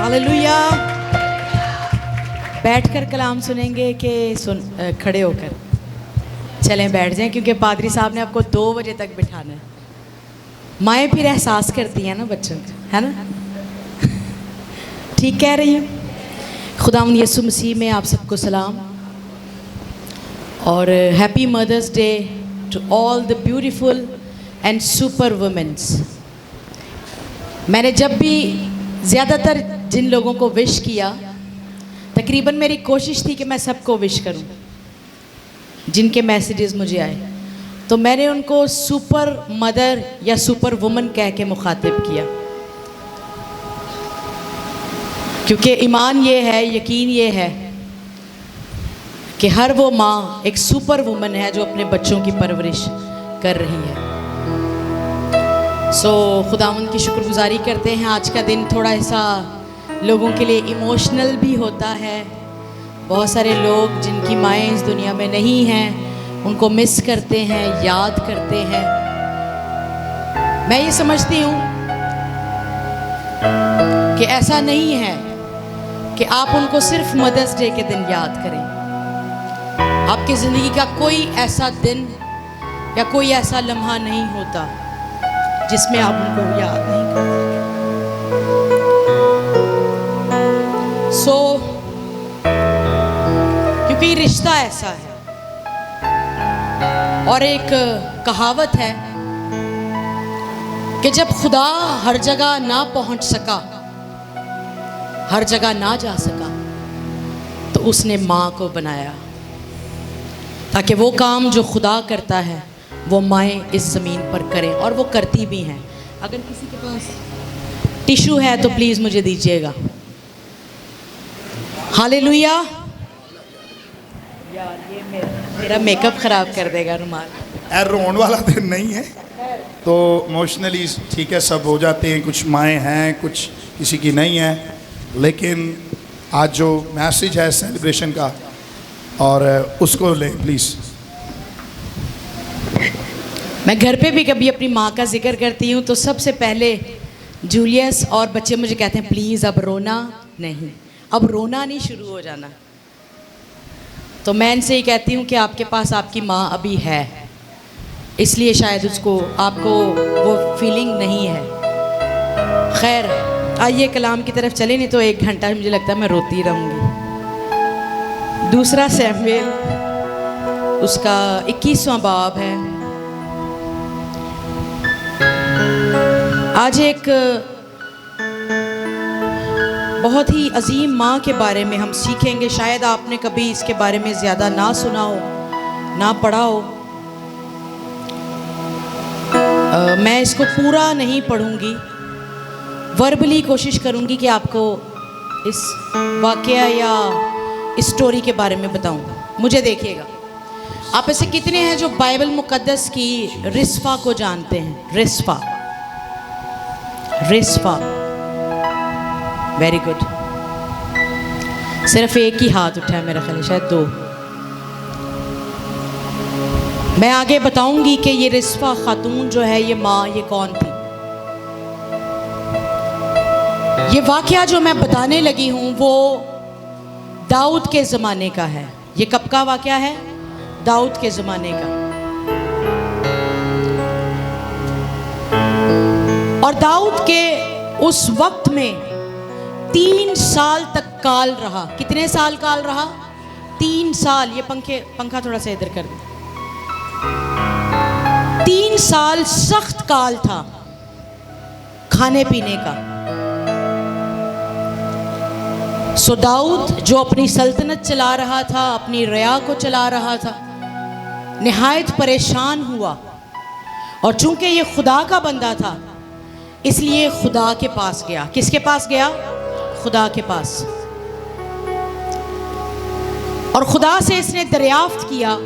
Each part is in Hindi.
हालेलुया। बैठकर कलाम सुनेंगे कि खड़े होकर? चलें बैठ जाएं, क्योंकि पादरी साहब ने आपको 2 बजे तक बिठाना है। माएँ फिर एहसास करती हैं ना बच्चों का, है ना? ठीक कह रही हैं। खुदावंद यीशु मसीह में आप सबको सलाम और happy mother's day to all the beautiful and super womens. मैंने जब भी ज़्यादातर जिन लोगों को विश किया, तकरीबन मेरी कोशिश थी कि मैं सबको विश करूं जिनके मैसेजेस मुझे आए, तो मैंने उनको सुपर मदर या सुपर वुमन कह के मुखातिब किया, क्योंकि ईमान ये है, यकीन ये है कि हर वो माँ एक सुपर वुमन है जो अपने बच्चों की परवरिश कर रही है। खुदावंद की शुक्रगुजारी करते हैं। आज का दिन थोड़ा ऐसा लोगों के लिए इमोशनल भी होता है। बहुत सारे लोग जिनकी माएँ इस दुनिया में नहीं हैं, उनको मिस करते हैं, याद करते हैं। मैं ये समझती हूँ कि ऐसा नहीं है कि आप उनको सिर्फ मदर्स डे के दिन याद करें। आपकी ज़िंदगी का कोई ऐसा दिन या कोई ऐसा लम्हा नहीं होता जिसमें आप उनको याद नहीं करते। क्योंकि रिश्ता ऐसा है, और एक कहावत है कि जब खुदा हर जगह ना पहुंच सका, हर जगह ना जा सका, तो उसने माँ को बनाया ताकि वो काम जो खुदा करता है वो माएँ इस ज़मीन पर करें, और वो करती भी हैं। अगर किसी के पास टिश्यू है तो प्लीज़ मुझे दीजिएगा। हालेलुया। यार ये मेरा मेकअप ख़राब कर देगा रुमाल। रोने वाला दिन नहीं है, तो इमोशनली ठीक है, सब हो जाते हैं। कुछ माएँ हैं, कुछ किसी की नहीं है, लेकिन आज जो मैसेज है सेलिब्रेशन का, और उसको ले प्लीज़। मैं घर पे भी कभी अपनी माँ का जिक्र करती हूँ तो सबसे पहले जूलियस और बच्चे मुझे कहते हैं प्लीज़ अब रोना नहीं, अब रोना नहीं शुरू हो जाना। तो मैं इनसे ही कहती हूँ कि आपके पास आपकी माँ अभी है, इसलिए शायद उसको आपको वो फीलिंग नहीं है। खैर आइए कलाम की तरफ चले, नहीं तो 1 घंटा मुझे लगता है मैं रोती रहूँगी। 2 सैमुएल उसका 21वां बाब है। आज एक बहुत ही अजीम माँ के बारे में हम सीखेंगे। शायद आपने कभी इसके बारे में ज़्यादा ना सुना हो, ना पढ़ा हो। मैं इसको पूरा नहीं पढ़ूंगी, वर्बली कोशिश करूंगी कि आपको इस वाक़या या इस स्टोरी के बारे में बताऊं। मुझे देखिएगा, आप ऐसे कितने हैं जो बाइबल मुक़द्दस की रिस्फा को जानते हैं? रिस्फा, रिस्फा, वेरी गुड। सिर्फ एक ही हाथ उठा है मेरा ख्याल, शायद 2। मैं आगे बताऊंगी कि ये रिस्फा खातून जो है, ये माँ, ये कौन थी। ये वाकया जो मैं बताने लगी हूँ वो दाऊद के ज़माने का है। ये कब का वाकया है? दाऊद के ज़माने का। और दाऊद के उस वक्त में 3 साल तक काल रहा। कितने साल काल रहा? 3 साल। ये पंखा थोड़ा सा इधर कर दे। 3 साल सख्त काल था खाने पीने का। सो दाऊद जो अपनी सल्तनत चला रहा था, अपनी रया को चला रहा था, निहायत परेशान हुआ। और चूंकि ये खुदा का बंदा था, इसलिए खुदा के पास गया। किसके पास गया? खुदा के पास। और खुदा से इसने दरियाफ्त किया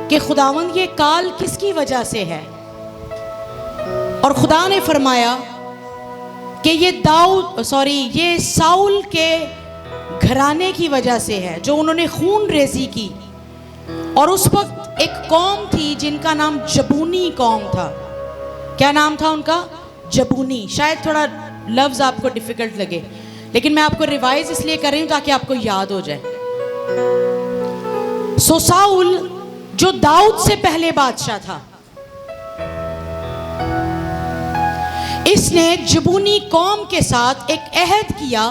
कि खुदावंद ये काल किसकी वजह से है। और खुदा ने फरमाया कि ये साउल के घराने की वजह से है, जो उन्होंने खून रेजी की। और उस वक्त एक कौम थी जिनका नाम जबूनी कौम था। क्या नाम था उनका? जबूनी। शायद थोड़ा लफ्ज़ आपको डिफ़िकल्ट लगे, लेकिन मैं आपको रिवाइज इसलिए कर रही हूं ताकि आपको याद हो जाए। सो साउल जो दाऊद से पहले बादशाह था, इसने जबूनी कौम के साथ एक अहद किया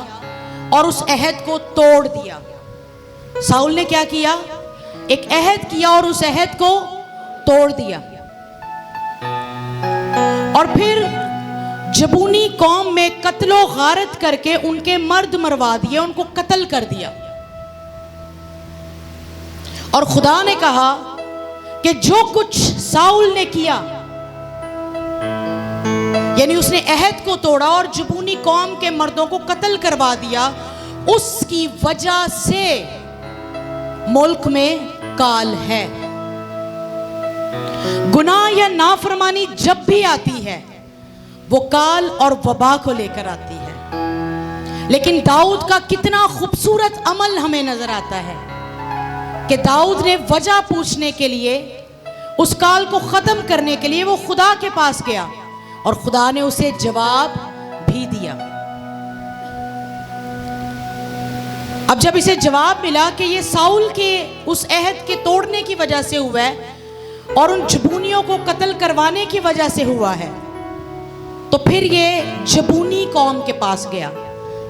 और उस अहद को तोड़ दिया। साउल ने क्या किया? एक अहद किया और उस अहद को तोड़ दिया, और फिर जबूनी कौम में कत्लो गारत करके उनके मर्द मरवा दिए, उनको कत्ल कर दिया। और खुदा ने कहा कि जो कुछ साउल ने किया, यानी उसने अहद को तोड़ा और जबूनी कौम के मर्दों को कत्ल करवा दिया, उसकी वजह से मुल्क में काल है। गुनाह या नाफरमानी जब भी आती है वो काल और वबा को लेकर आती है। लेकिन दाऊद का कितना खूबसूरत अमल हमें नजर आता है कि दाऊद ने वजह पूछने के लिए, उस काल को खत्म करने के लिए वो खुदा के पास गया और खुदा ने उसे जवाब भी दिया। अब जब इसे जवाब मिला कि ये साउल के उस अहद के तोड़ने की वजह से हुआ है और उन जबूनियों को कत्ल करवाने की वजह से हुआ है, तो फिर ये जबूनी कौम के पास गया।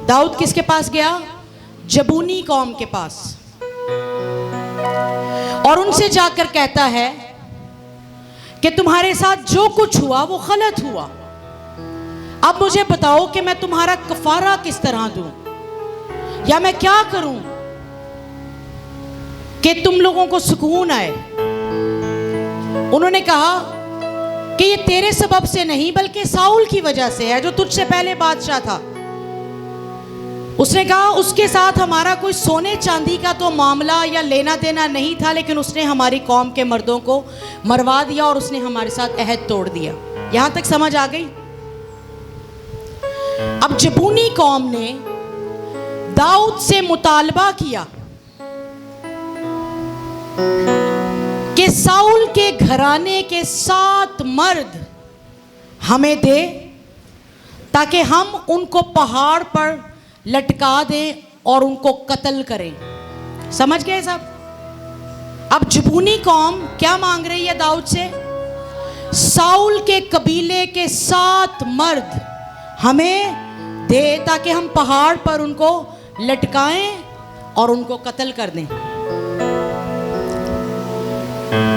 दाऊद किसके पास गया? जबूनी कौम के पास, और उनसे जाकर कहता है कि तुम्हारे साथ जो कुछ हुआ वो गलत हुआ। अब मुझे बताओ कि मैं तुम्हारा कफारा किस तरह दूं, या मैं क्या करूं कि तुम लोगों को सुकून आए। उन्होंने कहा कि ये तेरे सबब से नहीं बल्कि साउल की वजह से है जो तुझसे पहले बादशाह था। उसने कहा उसके साथ हमारा कोई सोने चांदी का तो मामला या लेना देना नहीं था, लेकिन उसने हमारी कौम के मर्दों को मरवा दिया और उसने हमारे साथ अहद तोड़ दिया। यहां तक समझ आ गई? अब जबूनी कौम ने दाऊद से मुतालबा किया कि साउल के घराने के 7 मर्द हमें दे ताकि हम उनको पहाड़ पर लटका दें और उनको कत्ल करें। समझ गए सब? अब जबूनी कौम क्या मांग रही है दाऊद से? साउल के कबीले के 7 मर्द हमें दे ताकि हम पहाड़ पर उनको लटकाएं और उनको कत्ल कर दें।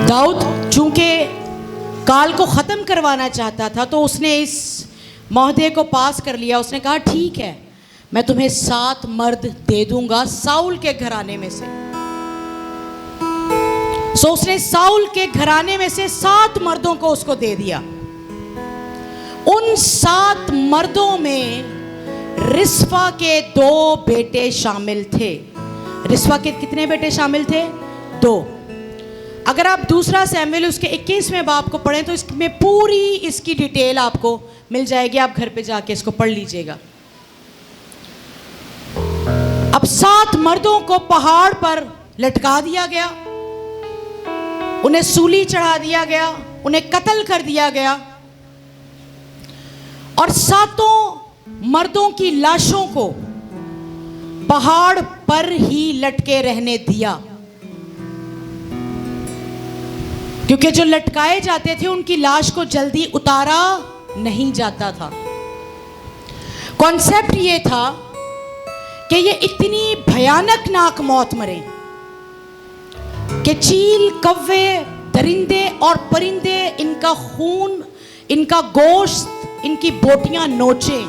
दाऊद चूंकि काल को ख़त्म करवाना चाहता था तो उसने इस मौहदे को पास कर लिया। उसने कहा ठीक है, मैं तुम्हें 7 मर्द दे दूंगा साउल के घराने में से। सो उसने साउल के घराने में से 7 मर्दों को उसको दे दिया। उन 7 मर्दों में रिस्फा के 2 बेटे शामिल थे। रिस्फा के कितने बेटे शामिल थे? 2। अगर आप दूसरा सैमुएल उसके 21वें बाब को पढ़ें तो इसमें पूरी इसकी डिटेल आपको मिल जाएगी। आप घर पे जाके इसको पढ़ लीजिएगा। अब 7 मर्दों को पहाड़ पर लटका दिया गया, उन्हें सूली चढ़ा दिया गया, उन्हें कत्ल कर दिया गया और 7 मर्दों की लाशों को पहाड़ पर ही लटके रहने दिया, क्योंकि जो लटकाए जाते थे उनकी लाश को जल्दी उतारा नहीं जाता था। कॉन्सेप्ट ये था कि ये इतनी भयानक नाक मौत मरे कि चील, कव्वे, दरिंदे और परिंदे इनका खून, इनका गोश्त, इनकी बोटियां नोचे,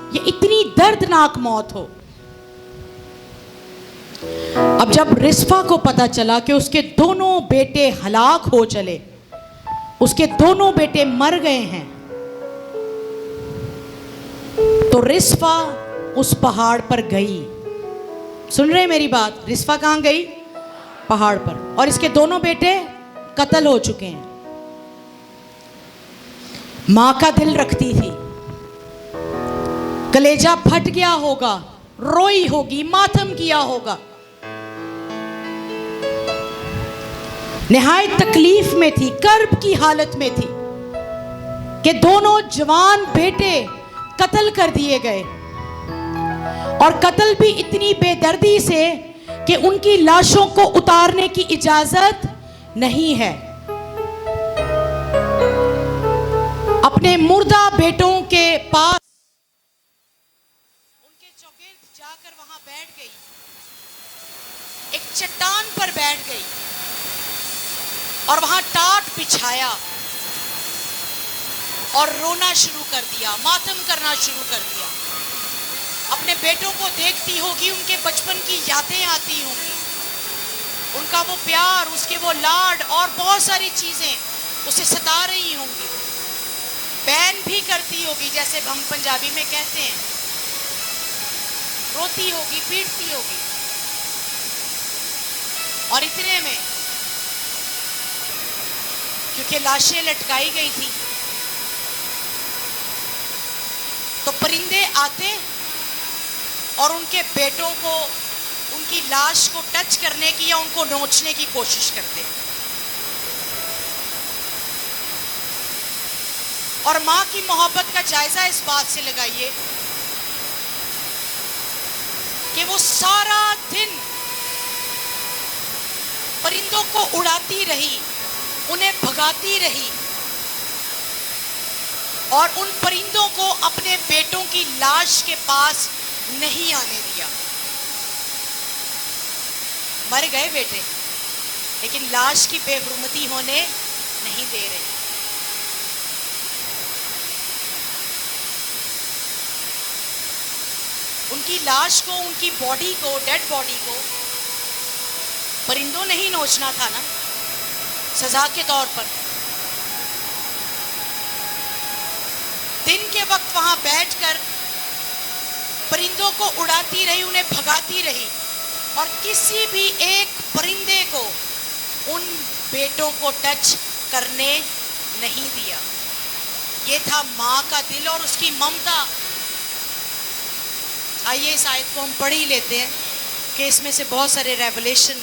ये इतनी दर्दनाक मौत हो। अब जब रिस्फा को पता चला कि उसके दोनों बेटे हलाक हो चले, उसके दोनों बेटे मर गए हैं, तो रिस्फा उस पहाड़ पर गई। सुन रहे मेरी बात? रिस्फा कहां गई? पहाड़ पर। और इसके दोनों बेटे कत्ल हो चुके हैं। मां का दिल रखती थी, कलेजा फट गया होगा, रोई होगी, मातम किया होगा, निहायत तकलीफ में थी, कर्ब की हालत में थी कि दोनों जवान बेटे कत्ल कर दिए गए और कत्ल भी इतनी बेदर्दी से कि उनकी लाशों को उतारने की इजाजत नहीं है। अपने मुर्दा बेटों के पास उनके चौगिर्द जाकर वहां बैठ गई, एक चट्टान पर बैठ गई और वहां टाट बिछाया और रोना शुरू कर दिया, मातम करना शुरू कर दिया। अपने बेटों को देखती होगी, उनके बचपन की यादें आती होंगी, उनका वो प्यार, उसके वो लाड और बहुत सारी चीजें उसे सता रही होंगी। बैन भी करती होगी, जैसे हम पंजाबी में कहते हैं, रोती होगी, पीटती होगी। और इतने में, क्योंकि लाशें लटकाई गई थी, तो परिंदे आते और उनके बेटों को, उनकी लाश को टच करने की या उनको नोचने की कोशिश करते। और मां की मोहब्बत का जायजा इस बात से लगाइए कि वो सारा दिन परिंदों को उड़ाती रही, उन्हें भगाती रही और उन परिंदों को अपने बेटों की लाश के पास नहीं आने दिया। मर गए बेटे, लेकिन लाश की बेहुरमती होने नहीं दे रहे। उनकी लाश को, उनकी बॉडी को, डेड बॉडी को परिंदों ने ही नोचना था ना, सजा के तौर पर। दिन के वक्त वहां बैठकर परिंदों को उड़ाती रही, उन्हें भगाती रही और किसी भी एक परिंदे को उन बेटों को टच करने नहीं दिया। ये था माँ का दिल और उसकी ममता। आइए इस आयत को हम पढ़ ही लेते हैं कि इसमें से बहुत सारे रेवलेशन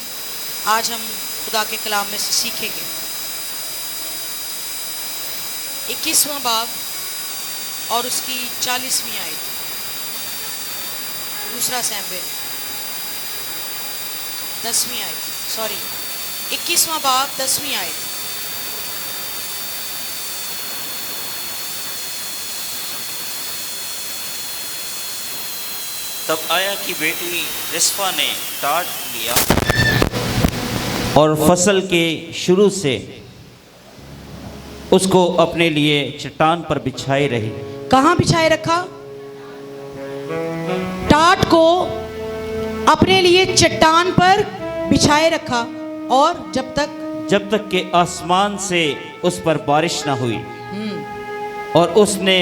आज हम खुदा के कलाम में से सीखेंगे। 21वां बाब और उसकी 40वीं आयत, दूसरा सैमुएल 10वीं आयत, 21वां बाब 10वीं आयत। तब आया की बेटी रिस्पा ने टाट लिया और फसल के शुरू से उसको अपने लिए चट्टान पर बिछाई रही। कहाँ बिछाए रखा? टाट को अपने लिए चट्टान पर बिछाए रखा और जब तक के आसमान से उस पर बारिश ना हुई और उसने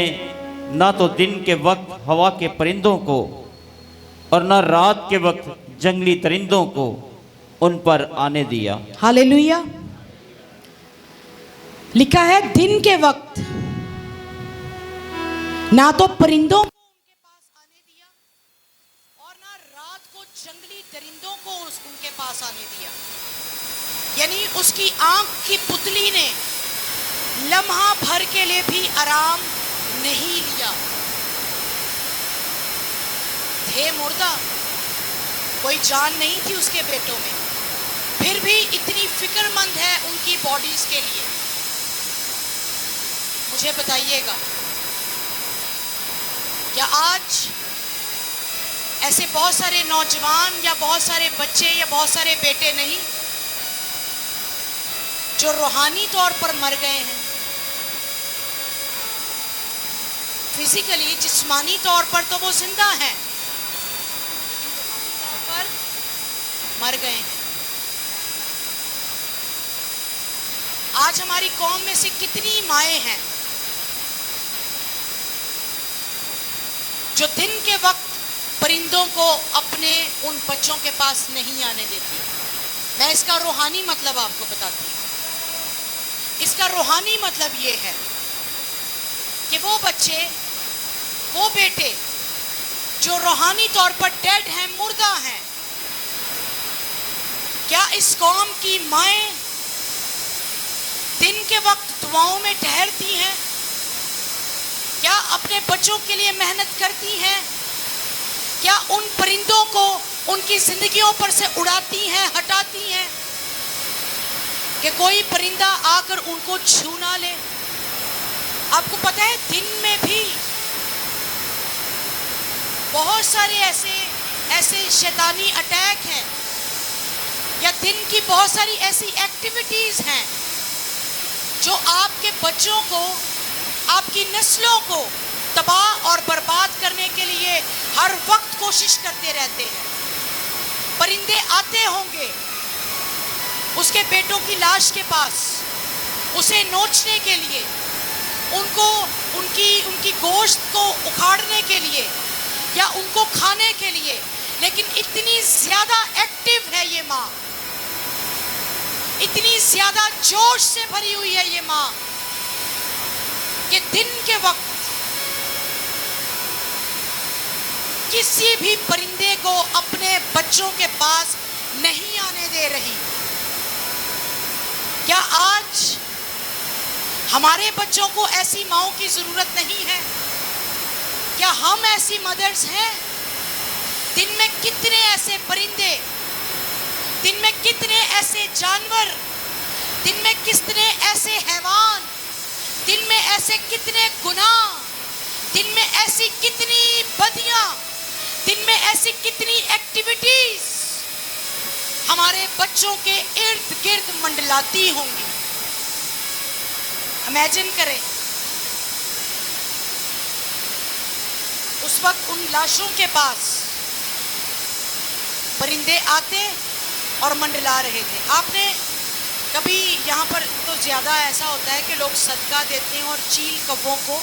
ना तो दिन के वक्त हवा के परिंदों को और ना रात के वक्त जंगली परिंदों को उन पर आने दिया। हालेलुया। लिखा है दिन के वक्त ना तो परिंदों को उनके पास आने दिया और ना रात को जंगली दरिंदों को उनके पास आने दिया। यानी उसकी आंख की पुतली ने लम्हा भर के लिए भी आराम नहीं लिया। थे मुर्दा, कोई जान नहीं थी उसके बेटों में, फिर भी इतनी फिक्रमंद है उनकी बॉडीज के लिए। मुझे बताइएगा, क्या आज ऐसे बहुत सारे नौजवान या बहुत सारे बच्चे या बहुत सारे बेटे नहीं जो रूहानी तौर पर मर गए हैं? फिजिकली, जिस्मानी तौर पर तो वो जिंदा हैं, तौर पर मर गए हैं। आज हमारी कौम में से कितनी माएं हैं जो दिन के वक्त परिंदों को अपने उन बच्चों के पास नहीं आने देती। मैं इसका रूहानी मतलब आपको बताती हूँ। इसका रूहानी मतलब ये है कि वो बच्चे, वो बेटे जो रूहानी तौर पर डेड हैं, मुर्दा हैं, क्या इस कौम की माएं दिन के वक्त दुआओं में ठहरती हैं? क्या अपने बच्चों के लिए मेहनत करती हैं? क्या उन परिंदों को उनकी जिंदगियों पर से उड़ाती हैं, हटाती हैं कि कोई परिंदा आकर उनको छू ना ले। आपको पता है दिन में भी बहुत सारे ऐसे शैतानी अटैक हैं, या दिन की बहुत सारी ऐसी एक्टिविटीज हैं जो आपके बच्चों को, आपकी नस्लों को तबाह और बर्बाद करने के लिए हर वक्त कोशिश करते रहते हैं। परिंदे आते होंगे उसके बेटों की लाश के पास, उसे नोचने के लिए, उनको उनकी गोश्त को उखाड़ने के लिए या उनको खाने के लिए। लेकिन इतनी ज्यादा एक्टिव है ये माँ, इतनी ज्यादा जोश से भरी हुई है ये माँ कि दिन के वक्त किसी भी परिंदे को अपने बच्चों के पास नहीं आने दे रही। क्या आज हमारे बच्चों को ऐसी माँओं की जरूरत नहीं है? क्या हम ऐसी मदर्स हैं? दिन में कितने ऐसे परिंदे, दिन में कितने ऐसे जानवर, दिन में कितने ऐसे हैवान, दिन में ऐसे कितने गुनाह, दिन में ऐसी कितनी बदियां, दिन में ऐसी कितनी एक्टिविटीज हमारे बच्चों के इर्द गिर्द मंडलाती होंगी। इमेजिन करें उस वक्त उन लाशों के पास परिंदे आते और मंडला रहे थे। आपने कभी यहाँ पर तो ज़्यादा ऐसा होता है कि लोग सदका देते हैं और चील कौवों को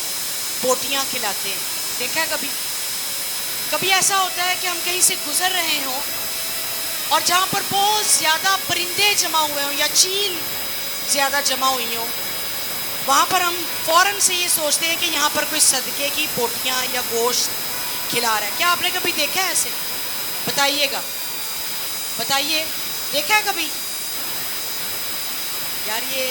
बोटियाँ खिलाते हैं, देखा है कभी? कभी ऐसा होता है कि हम कहीं से गुजर रहे हों और जहाँ पर बहुत ज़्यादा परिंदे जमा हुए हों या चील ज़्यादा जमा हुई हों, वहाँ पर हम फ़ौरन से ये सोचते हैं कि यहाँ पर कोई सदके की बोटियाँ या गोश्त खिला रहा है। क्या आपने कभी देखा है ऐसे? बताइएगा, बताइए, देखा है कभी? यार ये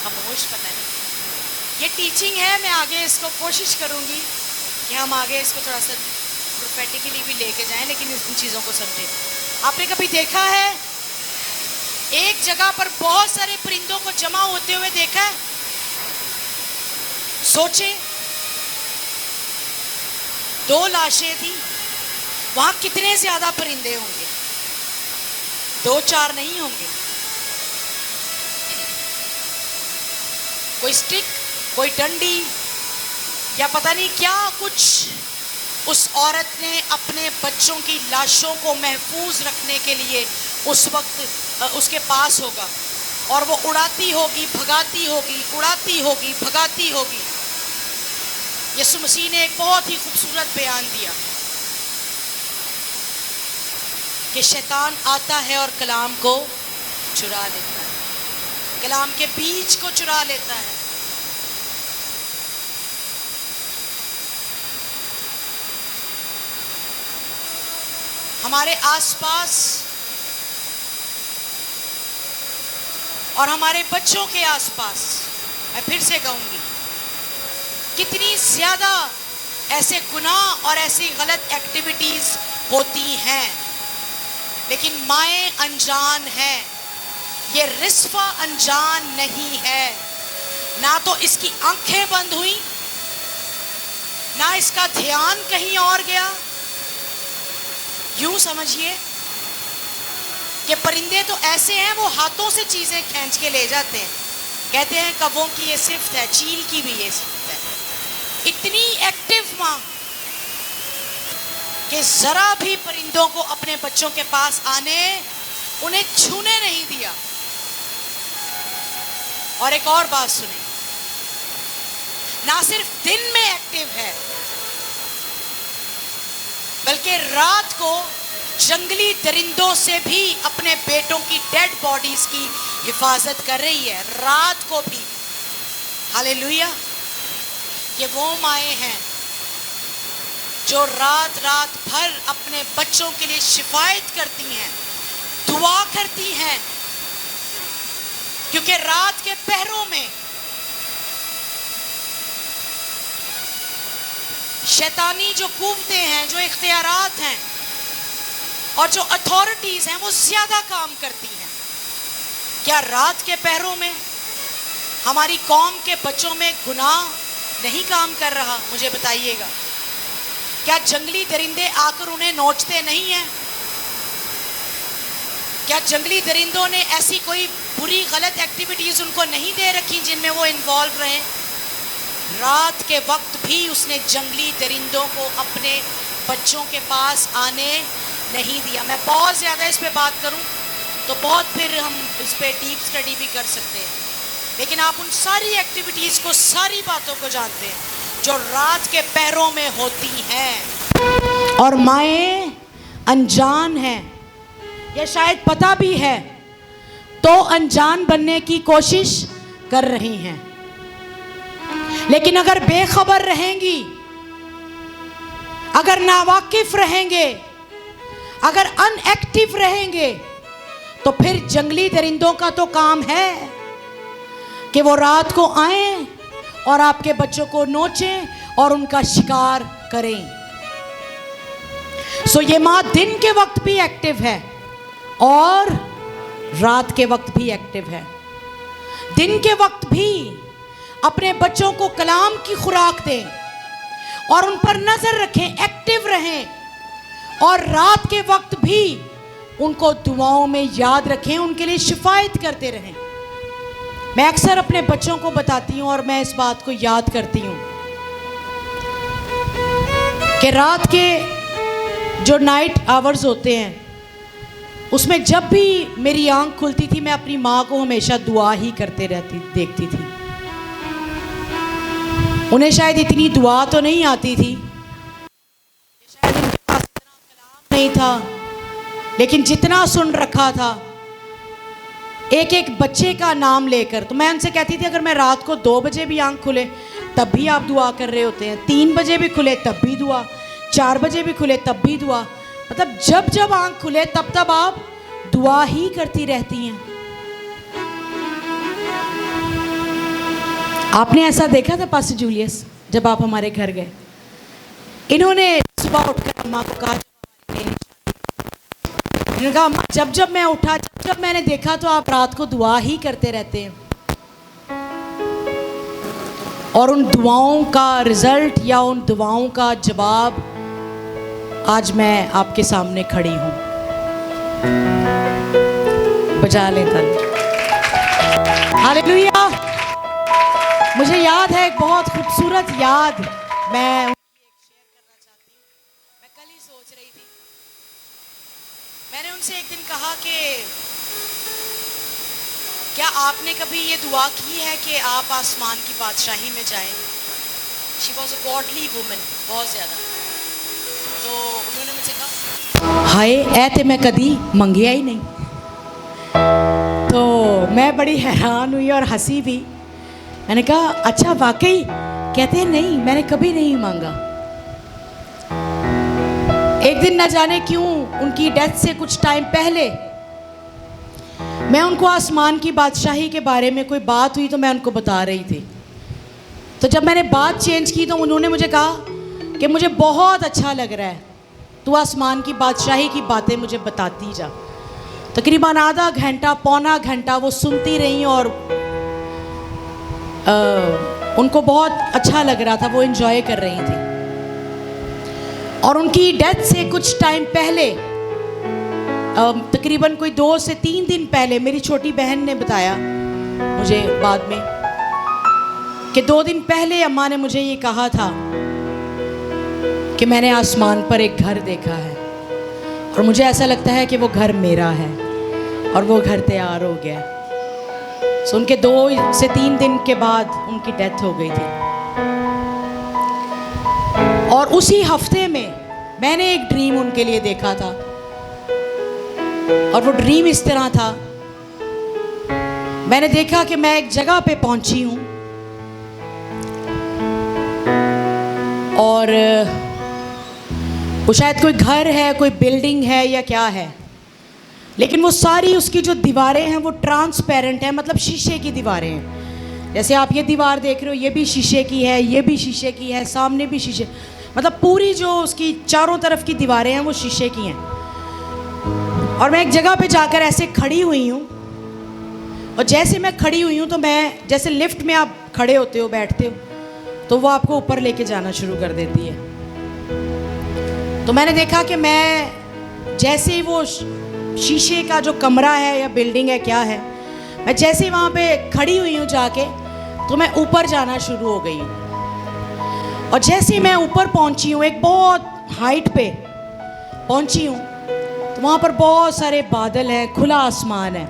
खामोश, पता नहीं। ये टीचिंग है, मैं आगे इसको कोशिश करूँगी कि हम आगे इसको थोड़ा सा प्रोफेटिकली भी लेके जाएं, लेकिन इन चीज़ों को समझें। आपने कभी देखा है एक जगह पर बहुत सारे परिंदों को जमा होते हुए देखा है? सोचे, 2 लाशें थी, वहां कितने ज्यादा परिंदे होंगे? 2-4 नहीं होंगे। कोई स्टिक, कोई डंडी या पता नहीं क्या कुछ उस औरत ने अपने बच्चों की लाशों को महफूज रखने के लिए उस वक्त उसके पास होगा, और वो उड़ाती होगी, भगाती होगी, उड़ाती होगी, भगाती होगी। यीशु मसीह ने एक बहुत ही खूबसूरत बयान दिया कि शैतान आता है और कलाम को चुरा लेता है, कलाम के बीज को चुरा लेता है। हमारे आसपास और हमारे बच्चों के आसपास, मैं फिर से कहूंगी, कितनी ज्यादा ऐसे गुनाह और ऐसी गलत एक्टिविटीज होती हैं, लेकिन माएँ अनजान हैं। ये रिस्वा अनजान नहीं है, ना तो इसकी आंखें बंद हुई, ना इसका ध्यान कहीं और गया। यूं समझिए कि परिंदे तो ऐसे हैं, वो हाथों से चीजें खींच के ले जाते हैं। कहते हैं कौवों की ये सिफ्त है, चील की भी ये सिफ्त है। इतनी एक्टिव माँ कि जरा भी परिंदों को अपने बच्चों के पास आने, उन्हें छूने नहीं दिया। और एक और बात सुने, ना सिर्फ दिन में एक्टिव है, बल्कि रात को जंगली दरिंदों से भी अपने बेटों की डेड बॉडीज की हिफाजत कर रही है, रात को भी। हालेलुया। ये वो माएँ हैं जो रात रात भर अपने बच्चों के लिए शिफायत करती हैं, दुआ करती हैं, क्योंकि रात के पहरों में शैतानी जो कुव्वतें हैं, जो इख्तियारात हैं और जो अथॉरिटीज़ हैं वो ज़्यादा काम करती हैं। क्या रात के पहरों में हमारी कौम के बच्चों में गुनाह नहीं काम कर रहा? मुझे बताइएगा। क्या जंगली दरिंदे आकर उन्हें नोचते नहीं हैं? क्या जंगली दरिंदों ने ऐसी कोई बुरी गलत एक्टिविटीज़ उनको नहीं दे रखी जिनमें वो इन्वॉल्व रहें? रात के वक्त भी उसने जंगली दरिंदों को अपने बच्चों के पास आने नहीं दिया। मैं बहुत ज़्यादा इस पे बात करूं तो बहुत फिर हम इस पे डीप स्टडी भी कर सकते हैं, लेकिन आप उन सारी एक्टिविटीज़ को, सारी बातों को जानते हैं जो रात के पहरों में होती हैं, और माएँ अनजान हैं या शायद पता भी है तो अनजान बनने की कोशिश कर रही हैं। लेकिन अगर बेखबर रहेंगी, अगर नावाकिफ रहेंगे, अगर अनएक्टिव रहेंगे, तो फिर जंगली दरिंदों का तो काम है कि वो रात को आएं और आपके बच्चों को नोचें और उनका शिकार करें। सो ये माँ दिन के वक्त भी एक्टिव है और रात के वक्त भी एक्टिव है। दिन के वक्त भी अपने बच्चों को कलाम की खुराक दें और उन पर नजर रखें, एक्टिव रहें, और रात के वक्त भी उनको दुआओं में याद रखें, उनके लिए शिफायत करते रहें। मैं अक्सर अपने बच्चों को बताती हूँ और मैं इस बात को याद करती हूँ कि रात के जो नाइट आवर्स होते हैं उसमें जब भी मेरी आंख खुलती थी मैं अपनी माँ को हमेशा दुआ ही करते देखती थी। उन्हें शायद इतनी दुआ तो नहीं आती थी, शायद उनके पास इतना कलाम नहीं था, लेकिन जितना सुन रखा था एक एक बच्चे का नाम लेकर, तो मैं उनसे कहती थी अगर मैं रात को 2 बजे भी आंख खुले तब भी आप दुआ कर रहे होते हैं, 3 बजे भी खुले तब भी दुआ, 4 बजे भी खुले तब भी दुआ, मतलब जब जब आंख खुले तब तब आप दुआ ही करती रहती हैं। आपने ऐसा देखा था पास्टर जूलियस जब आप हमारे घर गए? इन्होंने सुबह उठकर अम्मा को कहा, इन्होंने कहा अम्मा जब जब मैं उठा, जब जब मैंने देखा तो आप रात को दुआ ही करते रहते हैं, और उन दुआओं का रिजल्ट या उन दुआओं का जवाब आज मैं आपके सामने खड़ी हूँ। बजा लें ताली। हालेलुया। मुझे याद है एक बहुत खूबसूरत याद मैं उनकी एक शेयर करना चाहती हूँ। मैं कल ही सोच रही थी, मैंने उनसे एक दिन कहा कि क्या आपने कभी ये दुआ की है कि आप आसमान की बादशाही में जाएं? She was a godly woman, बहुत ज़्यादा। तो उन्होंने मुझसे कहा हाय ऐ ते मैं कभी मंगिया ही नहीं। तो मैं बड़ी हैरान हुई और हंसी भी। मैंने कहा अच्छा वाकई? कहते हैं नहीं, मैंने कभी नहीं मांगा। एक दिन न जाने क्यों उनकी डेथ से कुछ टाइम पहले मैं उनको आसमान की बादशाही के बारे में कोई बात हुई तो मैं उनको बता रही थी। तो जब मैंने बात चेंज की तो उन्होंने मुझे कहा कि मुझे बहुत अच्छा लग रहा है, तू आसमान की बादशाही की बातें मुझे बताती जा। तकरीबन आधा घंटा पौना घंटा वो सुनती रही और उनको बहुत अच्छा लग रहा था, वो एंजॉय कर रही थी। और उनकी डेथ से कुछ टाइम पहले, तकरीबन कोई 2 से 3 दिन पहले, मेरी छोटी बहन ने बताया मुझे बाद में कि 2 दिन पहले अम्मा ने मुझे ये कहा था कि मैंने आसमान पर एक घर देखा है और मुझे ऐसा लगता है कि वो घर मेरा है, और वो घर तैयार हो गया। सो उनके 2 से 3 दिन के बाद उनकी डेथ हो गई थी। और उसी हफ्ते में मैंने एक ड्रीम उनके लिए देखा था, और वो ड्रीम इस तरह था, मैंने देखा कि मैं एक जगह पे पहुंची हूं और वो शायद कोई घर है, कोई बिल्डिंग है या क्या है, लेकिन वो सारी उसकी जो दीवारें हैं वो ट्रांसपेरेंट है, मतलब शीशे की दीवारें हैं। जैसे आप ये दीवार देख रहे हो, ये भी शीशे की है, ये भी शीशे की है, सामने भी शीशे, मतलब पूरी जो उसकी चारों तरफ की दीवारें हैं वो शीशे की हैं। और मैं एक जगह पे जाकर ऐसे खड़ी हुई हूँ, और जैसे मैं खड़ी हुई हूँ तो मैं, जैसे लिफ्ट में आप खड़े होते हो, बैठते हो, तो वो आपको ऊपर लेके जाना शुरू कर देती है। तो मैंने देखा कि मैं जैसे ही वो शीशे का जो कमरा है या बिल्डिंग है क्या है, मैं जैसे ही वहाँ पे खड़ी हुई हूँ जाके, तो मैं ऊपर जाना शुरू हो गई हूँ। और जैसे ही मैं ऊपर पहुँची हूँ, एक बहुत हाइट पे पहुँची हूँ, तो वहाँ पर बहुत सारे बादल हैं, खुला आसमान है।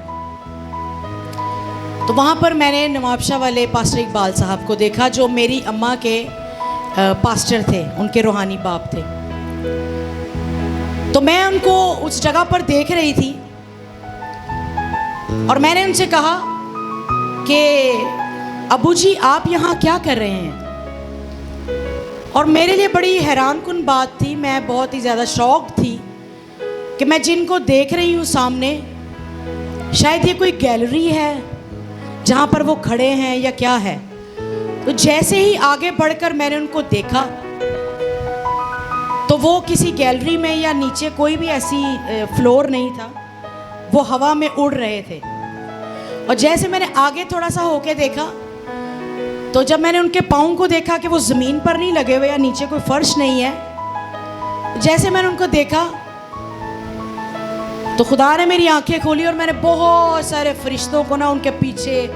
तो वहाँ पर मैंने नवाबशाह वाले पास्टर इकबाल साहब को देखा, जो मेरी अम्मा के पास्टर थे, उनके रूहानी बाप थे। तो मैं उनको उस जगह पर देख रही थी और मैंने उनसे कहा कि अबू जी आप यहाँ क्या कर रहे हैं? और मेरे लिए बड़ी हैरानकुन बात थी, मैं बहुत ही ज़्यादा शॉक्ड थी कि मैं जिनको देख रही हूँ सामने, शायद ये कोई गैलरी है जहाँ पर वो खड़े हैं या क्या है। तो जैसे ही आगे बढ़कर मैंने उनको देखा, तो वो किसी गैलरी में या नीचे कोई भी ऐसी फ्लोर नहीं था, वो हवा में उड़ रहे थे। और जैसे मैंने आगे थोड़ा सा होके देखा, तो जब मैंने उनके पाँव को देखा कि वो ज़मीन पर नहीं लगे हुए या नीचे कोई फर्श नहीं है, जैसे मैंने उनको देखा तो खुदा ने मेरी आंखें खोली और मैंने बहुत सारे फरिश्तों को ना उनके पीछे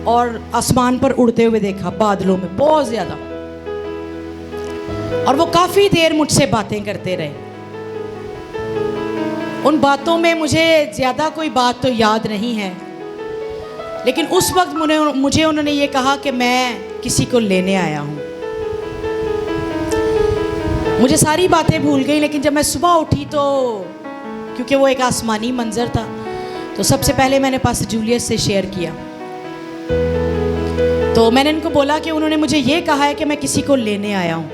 और आसमान पर उड़ते हुए देखा, बादलों में बहुत ज़्यादा। और वो काफ़ी देर मुझसे बातें करते रहे। उन बातों में मुझे ज़्यादा कोई बात तो याद नहीं है, लेकिन उस वक्त मुझे उन्होंने ये कहा कि मैं किसी को लेने आया हूँ। मुझे सारी बातें भूल गई, लेकिन जब मैं सुबह उठी तो क्योंकि वो एक आसमानी मंजर था, तो सबसे पहले मैंने पास्टर जूलियस से शेयर किया। तो मैंने इनको बोला कि उन्होंने मुझे ये कहा है कि मैं किसी को लेने आया हूँ।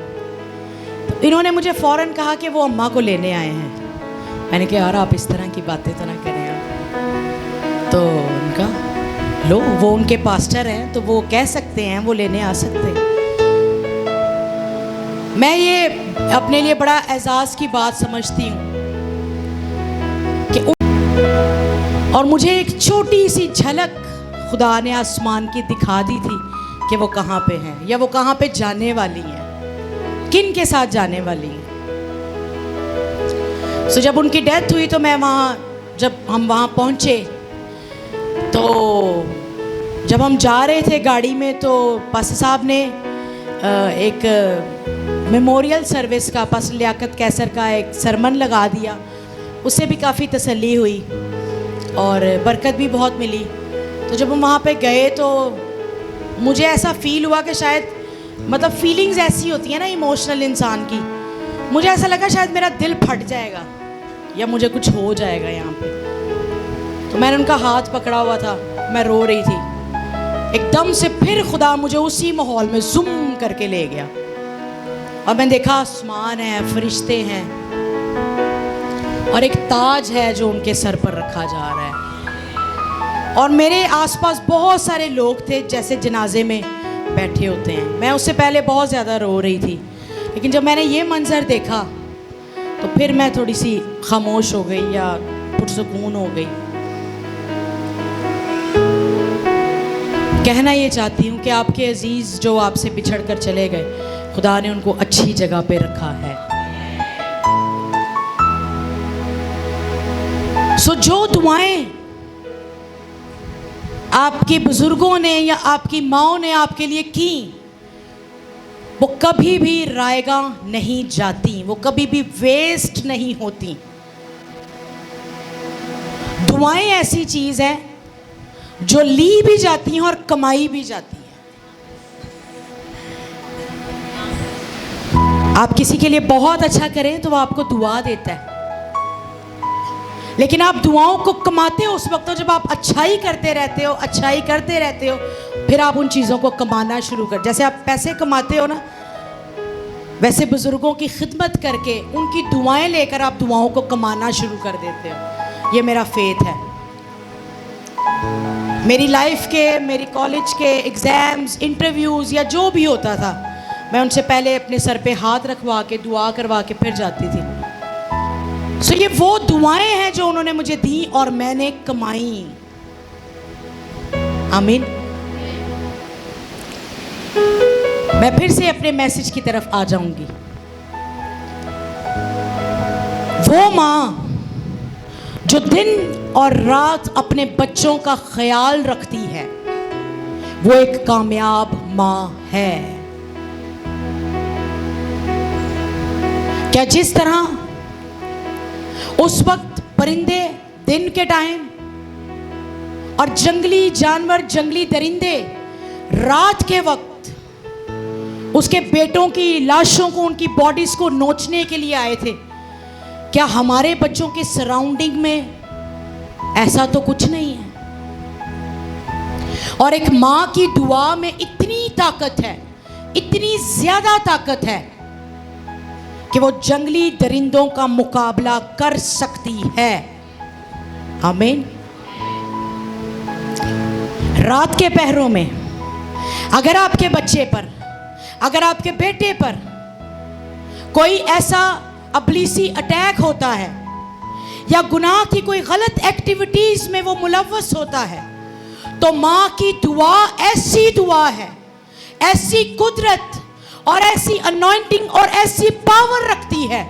तो इन्होंने मुझे फ़ौरन कहा कि वो अम्मा को लेने आए हैं। मैंने कहा यार आप इस तरह की बातें तो ना करें आप। तो उनका लो, वो उनके पास्टर हैं तो वो कह सकते हैं, वो लेने आ सकते हैं। मैं ये अपने लिए बड़ा एजाज़ की बात समझती हूँ कि और मुझे एक छोटी सी झलक खुदा ने आसमान की दिखा दी थी कि वो कहाँ पे हैं या वो कहाँ पे जाने वाली हैं, किन के साथ जाने वाली हैं। सो जब उनकी डेथ हुई तो मैं जब हम वहाँ पहुँचे, तो जब हम जा रहे थे गाड़ी में, तो पास्टर साहब ने एक मेमोरियल सर्विस का, पास्टर लियाकत कैसर का एक सरमन लगा दिया। उससे भी काफ़ी तसल्ली हुई और बरकत भी बहुत मिली। तो जब हम वहाँ पे गए तो मुझे ऐसा फ़ील हुआ कि शायद, मतलब फीलिंग्स ऐसी होती हैं ना इमोशनल इंसान की, मुझे ऐसा लगा शायद मेरा दिल फट जाएगा या मुझे कुछ हो जाएगा यहाँ पे। तो मैंने उनका हाथ पकड़ा हुआ था, मैं रो रही थी। एकदम से फिर खुदा मुझे उसी माहौल में ज़ूम करके ले गया और मैंने देखा आसमान है, फरिश्ते हैं और एक ताज है जो उनके सर पर रखा जा रहा है। और मेरे आसपास बहुत सारे लोग थे जैसे जनाजे में बैठे होते हैं। मैं उससे पहले बहुत ज़्यादा रो रही थी, लेकिन जब मैंने ये मंज़र देखा तो फिर मैं थोड़ी सी खामोश हो गई या पुरसुकून हो गई। कहना ये चाहती हूँ कि आपके अजीज़ जो आपसे बिछड़ कर चले गए, खुदा ने उनको अच्छी जगह पे रखा है। सो जो दुआएं आपके बुजुर्गों ने या आपकी माओ ने आपके लिए की, वो कभी भी रायगा नहीं जाती, वो कभी भी वेस्ट नहीं होती। दुआएं ऐसी चीज है जो ली भी जाती हैं और कमाई भी जाती है। आप किसी के लिए बहुत अच्छा करें तो वो आपको दुआ देता है, लेकिन आप दुआओं को कमाते हो उस वक्त जब आप अच्छाई करते रहते हो, अच्छाई करते रहते हो, फिर आप उन चीज़ों को कमाना शुरू कर। जैसे आप पैसे कमाते हो ना, वैसे बुज़ुर्गों की खिदमत करके उनकी दुआएं लेकर आप दुआओं को कमाना शुरू कर देते हो। ये मेरा फेथ है। मेरी लाइफ के, मेरी कॉलेज के एग्ज़ाम्स, इंटरव्यूज़ या जो भी होता था, मैं उनसे पहले अपने सर पे हाथ रखवा के दुआ करवा के फिर जाती थी। सो ये वो दुआएं हैं जो उन्होंने मुझे दी और मैंने कमाई। आमीन। मैं फिर से अपने मैसेज की तरफ आ जाऊंगी। वो माँ जो दिन और रात अपने बच्चों का ख्याल रखती है, वो एक कामयाब माँ है। क्या जिस तरह उस वक्त परिंदे दिन के टाइम और जंगली जानवर, जंगली दरिंदे रात के वक्त उसके बेटों की लाशों को, उनकी बॉडीज को नोचने के लिए आए थे, क्या हमारे बच्चों के सराउंडिंग में ऐसा तो कुछ नहीं है? और एक मां की दुआ में इतनी ताकत है, इतनी ज्यादा ताकत है कि वो जंगली दरिंदों का मुकाबला कर सकती है। आमीन। रात के पहरों में अगर आपके बच्चे पर, अगर आपके बेटे पर कोई ऐसा अब्लीसी अटैक होता है या गुनाह की कोई गलत एक्टिविटीज में वो मुलव्वस होता है, तो माँ की दुआ ऐसी दुआ है, ऐसी कुदरत और ऐसी अनॉइंटिंग और ऐसी पावर रखती है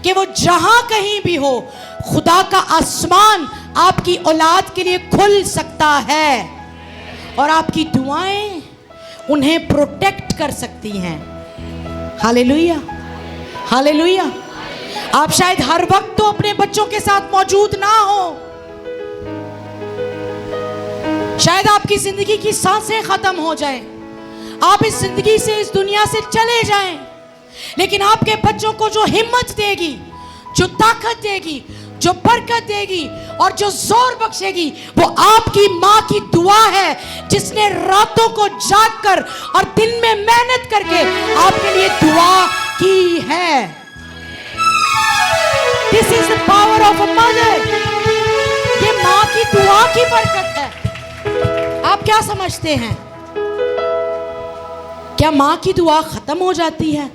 कि वो जहां कहीं भी हो, खुदा का आसमान आपकी औलाद के लिए खुल सकता है और आपकी दुआएं उन्हें प्रोटेक्ट कर सकती हैं। Hallelujah, hallelujah. आप शायद हर वक्त तो अपने बच्चों के साथ मौजूद ना हो, शायद आपकी जिंदगी की सांसें खत्म हो जाएं, आप इस जिंदगी से, इस दुनिया से चले जाएं, लेकिन आपके बच्चों को जो हिम्मत देगी, जो ताकत देगी, जो बरकत देगी और जो जोर बख्शेगी, वो आपकी माँ की दुआ है, जिसने रातों को जागकर और दिन में मेहनत करके आपके लिए दुआ की है। This is the power of a mother। ये माँ की दुआ की बरकत है। आप क्या समझते हैं? क्या माँ की दुआ खत्म हो जाती है?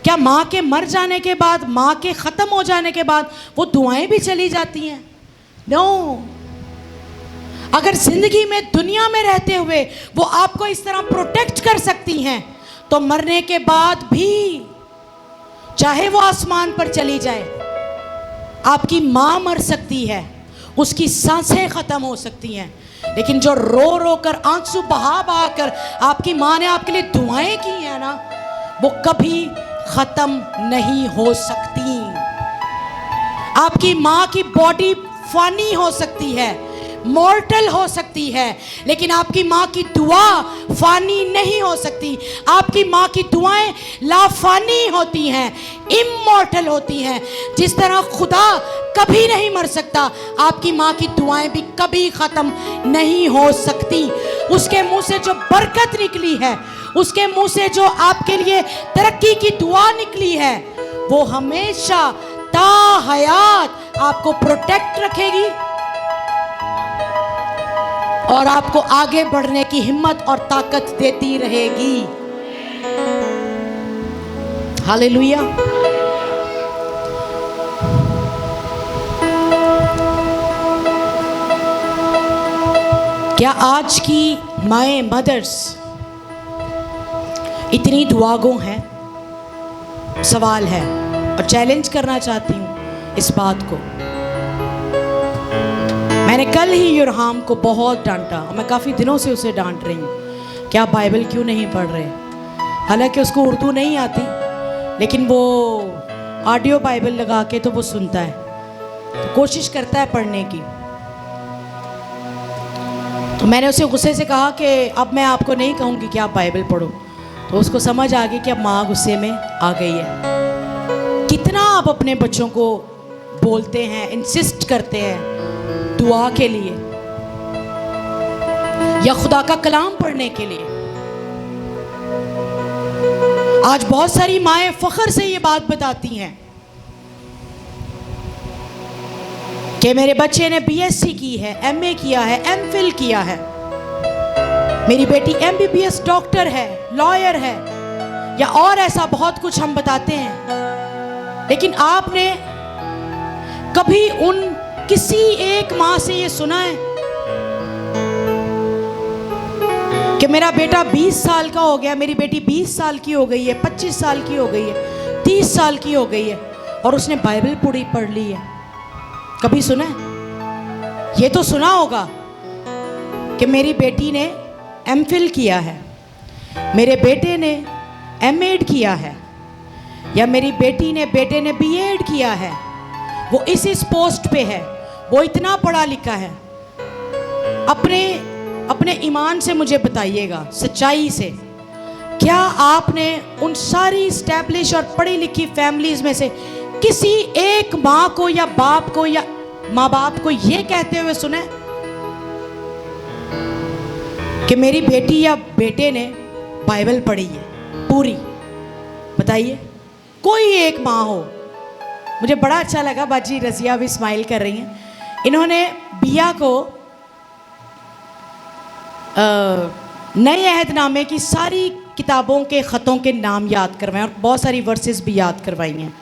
क्या माँ के मर जाने के बाद, माँ के खत्म हो जाने के बाद वो दुआएं भी चली जाती हैं? नो। अगर जिंदगी में, दुनिया में रहते हुए वो आपको इस तरह प्रोटेक्ट कर सकती हैं, तो मरने के बाद भी, चाहे वो आसमान पर चली जाए, आपकी माँ मर सकती है, उसकी सांसें खत्म हो सकती हैं, लेकिन जो रो रो कर, आंसू बहा बहा कर आपकी माँ ने आपके लिए दुआएं की है ना, वो कभी खत्म नहीं हो सकती। आपकी माँ की बॉडी फानी हो सकती है, मॉर्टल हो सकती है, लेकिन आपकी माँ की दुआ फानी नहीं हो सकती। आपकी माँ की दुआएं लाफानी होती हैं, इमॉर्टल होती हैं। जिस तरह खुदा कभी नहीं मर सकता, आपकी माँ की दुआएं भी कभी ख़त्म नहीं हो सकती। उसके मुंह से जो बरकत निकली है, उसके मुंह से जो आपके लिए तरक्की की दुआ निकली है, वो हमेशा ता हयात आपको प्रोटेक्ट रखेगी और आपको आगे बढ़ने की हिम्मत और ताकत देती रहेगी। हालेलुया। क्या आज की माएँ, मदर्स इतनी दुआगो हैं? सवाल है और चैलेंज करना चाहती हूँ इस बात को। मैंने कल ही युरहाम को बहुत डांटा और मैं काफ़ी दिनों से उसे डांट रही हूँ कि आप बाइबल क्यों नहीं पढ़ रहे। हालांकि उसको उर्दू नहीं आती, लेकिन वो ऑडियो बाइबल लगा के तो वो सुनता है, तो कोशिश करता है पढ़ने की। तो मैंने उसे गुस्से से कहा कि अब मैं आपको नहीं कहूँगी कि आप बाइबल पढ़ो। तो उसको समझ आ गई कि अब माँ गुस्से में आ गई है। कितना आप अपने बच्चों को बोलते हैं, इंसिस्ट करते हैं दुआ के लिए या खुदा का कलाम पढ़ने के लिए। आज बहुत सारी माएँ फख्र से ये बात बताती हैं कि मेरे बच्चे ने बीएससी की है, एमए किया है, एमफिल किया है, मेरी बेटी एमबीबीएस डॉक्टर है, लॉयर है, या और ऐसा बहुत कुछ हम बताते हैं, लेकिन आपने कभी उन किसी एक माँ से ये सुना है कि मेरा बेटा 20 साल का हो गया, मेरी बेटी 20 साल की हो गई है, 25 साल की हो गई है, 30 साल की हो गई है और उसने बाइबल पूरी पढ़ ली है? कभी सुना है? ये तो सुना होगा कि मेरी बेटी ने एमफिल किया है, मेरे बेटे ने एमएड किया है, या मेरी बेटे ने बीएड किया है, वो इस पोस्ट पे है, वो इतना पढ़ा लिखा है। अपने ईमान से मुझे बताइएगा, सच्चाई से, क्या आपने उन सारी स्टैब्लिश और पढ़ी लिखी फैमिलीज में से किसी एक माँ को या बाप को या माँ बाप को ये कहते हुए सुना है कि मेरी बेटी या बेटे ने बाइबल पढ़ी है पूरी? बताइए, कोई एक माँ हो। मुझे बड़ा अच्छा लगा, बाजी रजिया भी स्माइल कर रही हैं। इन्होंने बिया को नए अहदनामे की सारी किताबों के ख़तों के नाम याद करवाए और बहुत सारी वर्सेस भी याद करवाई हैं।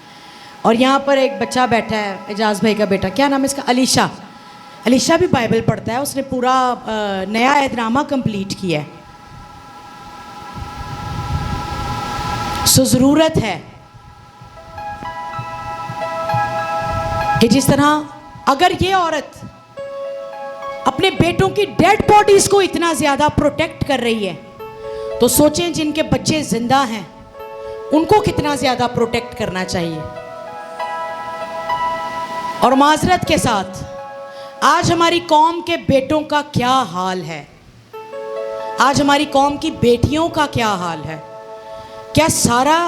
और यहाँ पर एक बच्चा बैठा है, एजाज भाई का बेटा, क्या नाम है इसका, अलीशा। अलीशा भी बाइबल पढ़ता है, उसने पूरा नया अहदनामा कंप्लीट किया है। सो ज़रूरत है कि जिस तरह अगर ये औरत अपने बेटों की डेड बॉडीज को इतना ज़्यादा प्रोटेक्ट कर रही है, तो सोचें जिनके बच्चे जिंदा हैं उनको कितना ज़्यादा प्रोटेक्ट करना चाहिए। और माजरत के साथ, आज हमारी कौम के बेटों का क्या हाल है, आज हमारी कौम की बेटियों का क्या हाल है? क्या सारा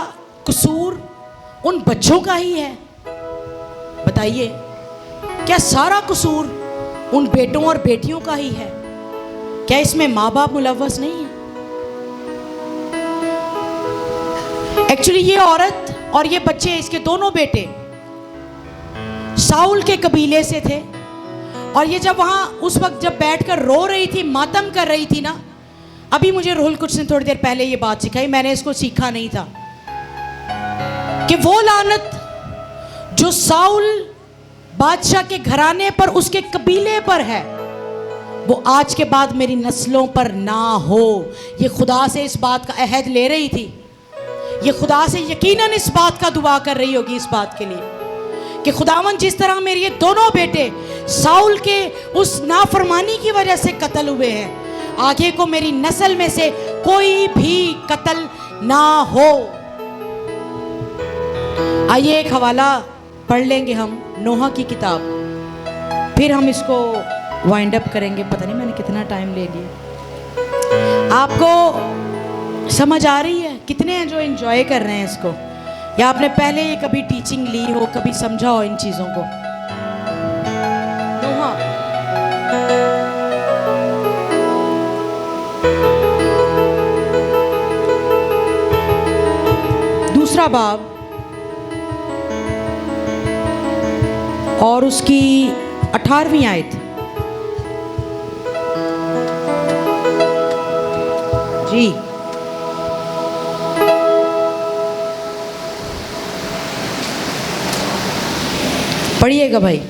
कसूर उन बच्चों का ही है? बताइए, क्या सारा कसूर उन बेटों और बेटियों का ही है? क्या इसमें माँ बाप मुलव्वस नहीं है? एक्चुअली ये औरत और ये बच्चे, इसके दोनों बेटे साउल के कबीले से थे, और ये जब वहाँ उस वक्त जब बैठकर रो रही थी, मातम कर रही थी ना, अभी मुझे रूहुल कुद्स ने थोड़ी देर पहले ये बात सिखाई, मैंने इसको सीखा नहीं था, कि वो लानत जो साउल बादशाह के घराने पर, उसके कबीले पर है, वो आज के बाद मेरी नस्लों पर ना हो। ये खुदा से इस बात का अहद ले रही थी, ये खुदा से यकीनन इस बात का दुआ कर रही होगी, इस बात के लिए कि खुदावन जिस तरह मेरे ये दोनों बेटे साउल के उस नाफरमानी की वजह से कत्ल हुए हैं, आगे को मेरी नस्ल में से कोई भी कत्ल ना हो। आइए एक हवाला पढ़ लेंगे हम, नोहा की किताब, फिर हम इसको वाइंड अप करेंगे। पता नहीं मैंने कितना टाइम ले लिया। आपको समझ आ रही है? कितने हैं जो एंजॉय कर रहे हैं इसको, या आपने पहले ये कभी टीचिंग ली हो, कभी समझा हो इन चीज़ों को? नोहा, दूसरा बाब और उसकी 18वीं आयत। जी, पढ़िएगा भाई।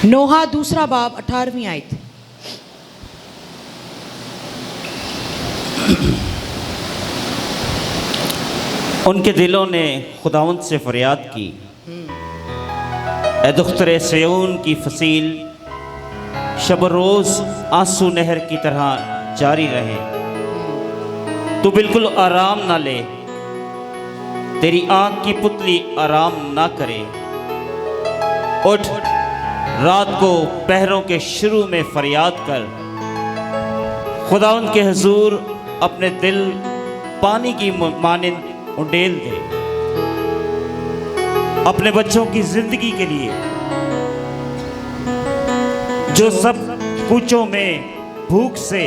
नोहा दूसरा बाब 18वीं आयत। उनके दिलों ने खुदावंद से फरियाद की, ए दुख्तरे सियोन की फसील, शब रोज़ आंसू नहर की तरह जारी रहे। तू बिल्कुल आराम ना ले, तेरी आँख की पुतली आराम ना करे। उठ, रात को पहरों के शुरू में फरियाद कर, खुदावंद के हुजूर अपने दिल पानी की मानिंद उंडेल दे। अपने बच्चों की जिंदगी के लिए जो सब कूचों में भूख से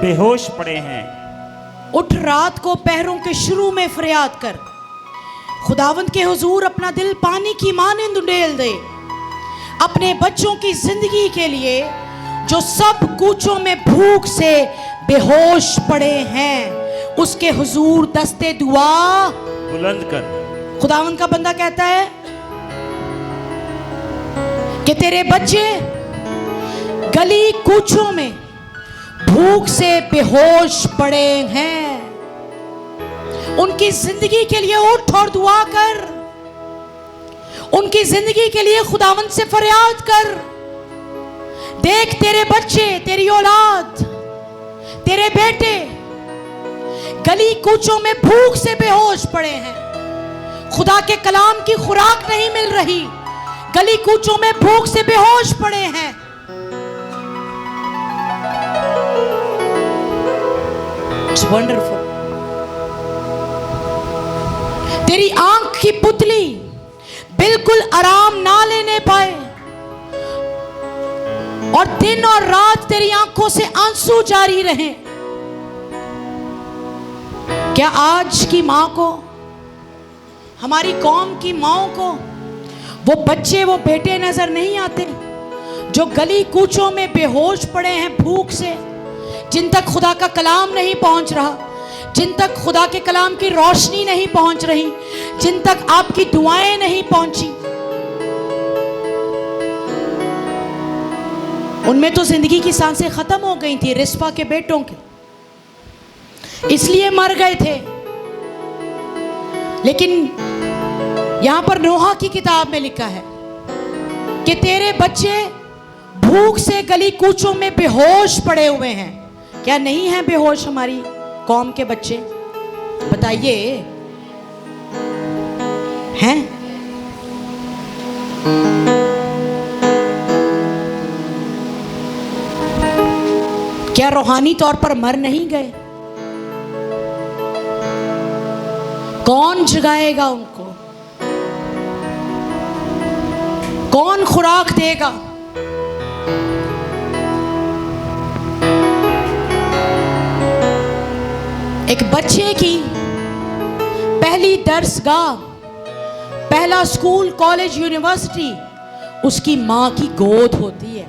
बेहोश पड़े हैं। उठ, रात को पहरों के शुरू में फरियाद कर, खुदावंद के हुजूर अपना दिल पानी की मानिंद उंडेल दे, अपने बच्चों की जिंदगी के लिए जो सब कूचों में भूख से बेहोश पड़े हैं, उसके हुजूर दस्ते दुआ बुलंद कर। खुदावंद का बंदा कहता है कि तेरे बच्चे गली कूचों में भूख से बेहोश पड़े हैं, उनकी जिंदगी के लिए उठ और दुआ कर, उनकी जिंदगी के लिए खुदावंद से फरियाद कर। देख तेरे बच्चे, तेरी औलाद, तेरे बेटे गली कूचों में भूख से बेहोश पड़े हैं, खुदा के कलाम की खुराक नहीं मिल रही, गली कूचों में भूख से बेहोश पड़े हैं। It's wonderful। तेरी आंख की पुतली बिल्कुल आराम ना लेने पाए और दिन और रात तेरी आंखों से आंसू जारी रहे। क्या आज की मां को, हमारी कौम की माओं को वो बच्चे, वो बेटे नजर नहीं आते जो गली कूचों में बेहोश पड़े हैं भूख से, जिन तक खुदा का कलाम नहीं पहुंच रहा, जिन तक खुदा के कलाम की रोशनी नहीं पहुंच रही, जिन तक आपकी दुआएं नहीं पहुंची? उनमें तो जिंदगी की सांसें खत्म हो गई थी। रिस्पा के बेटों के इसलिए मर गए थे, लेकिन यहां पर नोहा की किताब में लिखा है कि तेरे बच्चे भूख से गली कूचों में बेहोश पड़े हुए हैं। क्या नहीं है बेहोश हमारी कौम के बच्चे? बताइए, हैं? क्या रूहानी तौर पर मर नहीं गए? कौन जगाएगा उनको? कौन खुराक देगा? एक बच्चे की पहली दर्सगाह, पहला स्कूल, कॉलेज, यूनिवर्सिटी उसकी मां की गोद होती है।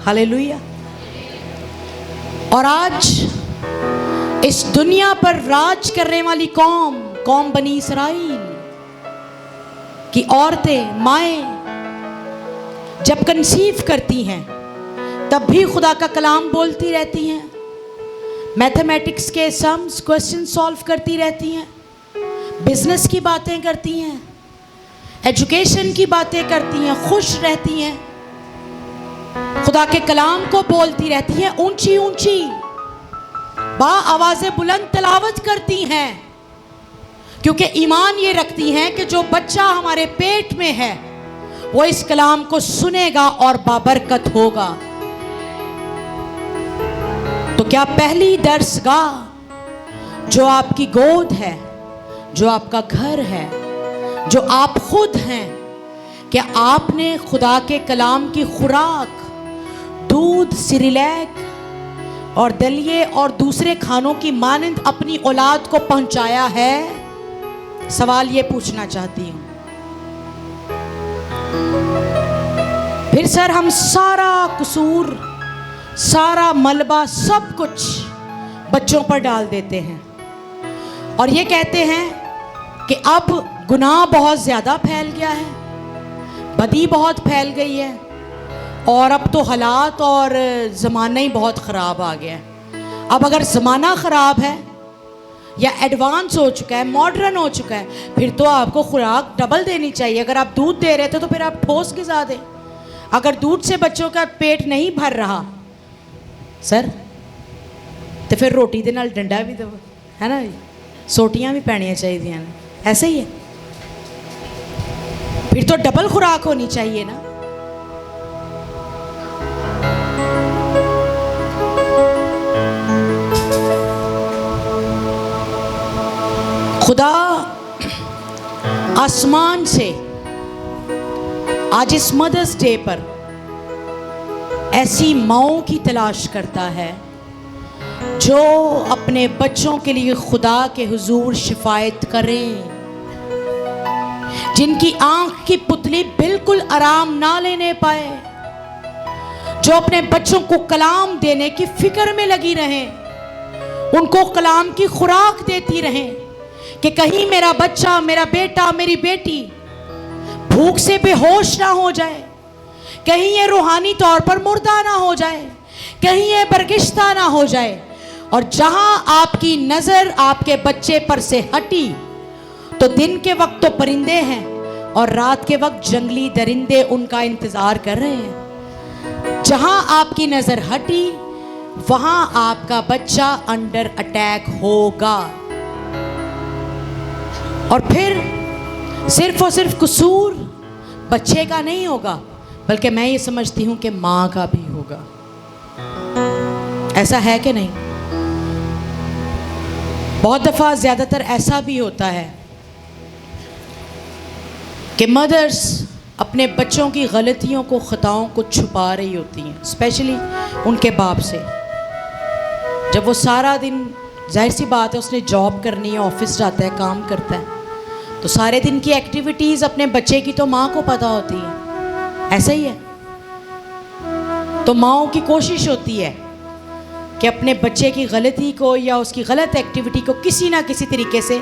हालेलुया। और आज इस दुनिया पर राज करने वाली कौम बनी इसराइल की औरतें, माएं जब कंसीव करती हैं तब भी खुदा का कलाम बोलती रहती हैं, मैथमेटिक्स के सम्स, क्वेश्चन सॉल्व करती रहती हैं, बिजनेस की बातें करती हैं, एजुकेशन की बातें करती हैं, खुश रहती हैं, खुदा के कलाम को बोलती रहती हैं, ऊंची ऊंची बा आवाज़ें बुलंद तलावत करती हैं, क्योंकि ईमान ये रखती हैं कि जो बच्चा हमारे पेट में है वो इस कलाम को सुनेगा और बाबरकत होगा। तो क्या पहली दर्सगाह जो आपकी गोद है, जो आपका घर है, जो आप खुद हैं, क्या आपने खुदा के कलाम की खुराक, दूध, सिरिलैक और दलिए और दूसरे खानों की मानंद अपनी औलाद को पहुंचाया है? सवाल ये पूछना चाहती हूं। फिर सर हम सारा कसूर, सारा मलबा, सब कुछ बच्चों पर डाल देते हैं और ये कहते हैं कि अब गुनाह बहुत ज़्यादा फैल गया है, बदी बहुत फैल गई है और अब तो हालात और ज़माना ही बहुत ख़राब आ गया है। अब अगर ज़माना ख़राब है या एडवांस हो चुका है, मॉडर्न हो चुका है, फिर तो आपको खुराक डबल देनी चाहिए। अगर आप दूध दे रहे थे तो फिर आप ठोस गिज़ा दें। अगर दूध से बच्चों का पेट नहीं भर रहा सर, तो फिर रोटी के नाल डंडा भी दो, है ना, सोटियां भी पैनियां चाहिए, ऐसे ही है। फिर तो डबल खुराक होनी चाहिए ना। खुदा आसमान से आज इस मदर्स डे पर ऐसी माओं की तलाश करता है जो अपने बच्चों के लिए खुदा के हुजूर शिफायत करें। जिनकी आंख की पुतली बिल्कुल आराम ना लेने पाए, जो अपने बच्चों को कलाम देने की फिक्र में लगी रहें, उनको कलाम की खुराक देती रहें कि कहीं मेरा बच्चा, मेरा बेटा, मेरी बेटी भूख से बेहोश ना हो जाए, कहीं ये रूहानी तौर पर मुर्दा ना हो जाए, कहीं ये बरगिश्ता ना हो जाए। और जहां आपकी नजर आपके बच्चे पर से हटी तो दिन के वक्त तो परिंदे हैं और रात के वक्त जंगली दरिंदे उनका इंतजार कर रहे हैं। जहां आपकी नजर हटी वहां आपका बच्चा अंडर अटैक होगा। और फिर सिर्फ और सिर्फ कसूर बच्चे का नहीं होगा, बल्कि मैं ये समझती हूं कि मां का भी होगा। ऐसा है कि नहीं? बहुत दफा, ज्यादातर ऐसा भी होता है कि मदर्स अपने बच्चों की गलतियों को, खताओं को छुपा रही होती हैं, स्पेशली उनके बाप से। जब वो सारा दिन, जाहिर सी बात है, उसने जॉब करनी है, ऑफिस जाता है, काम करता है, तो सारे दिन की एक्टिविटीज़ अपने बच्चे की तो माँ को पता होती है। ऐसा ही है। तो माँओं की कोशिश होती है कि अपने बच्चे की गलती को या उसकी गलत एक्टिविटी को किसी ना किसी तरीके से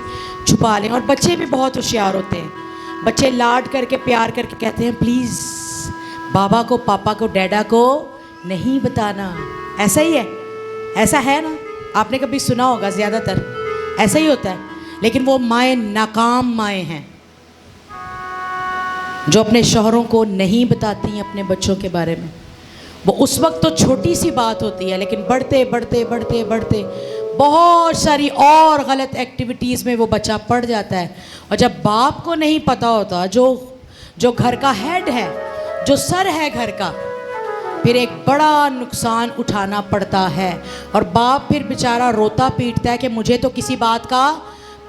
छुपा लें। और बच्चे भी बहुत होशियार होते हैं। बच्चे लाड करके, प्यार करके कहते हैं, प्लीज़ बाबा को, पापा को, डैडा को नहीं बताना। ऐसा ही है, ऐसा है ना? आपने कभी सुना होगा, ज़्यादातर ऐसा ही होता है। लेकिन वो माएँ नाकाम माएँ हैं जो अपने शौहरों को नहीं बताती हैं अपने बच्चों के बारे में। वो उस वक्त तो छोटी सी बात होती है, लेकिन बढ़ते बढ़ते बढ़ते बढ़ते बहुत सारी और गलत एक्टिविटीज़ में वो बच्चा पड़ जाता है। और जब बाप को नहीं पता होता, जो घर का हेड है, जो सर है घर का, फिर एक बड़ा नुकसान उठाना पड़ता है। और बाप फिर बेचारा रोता पीटता है कि मुझे तो किसी बात का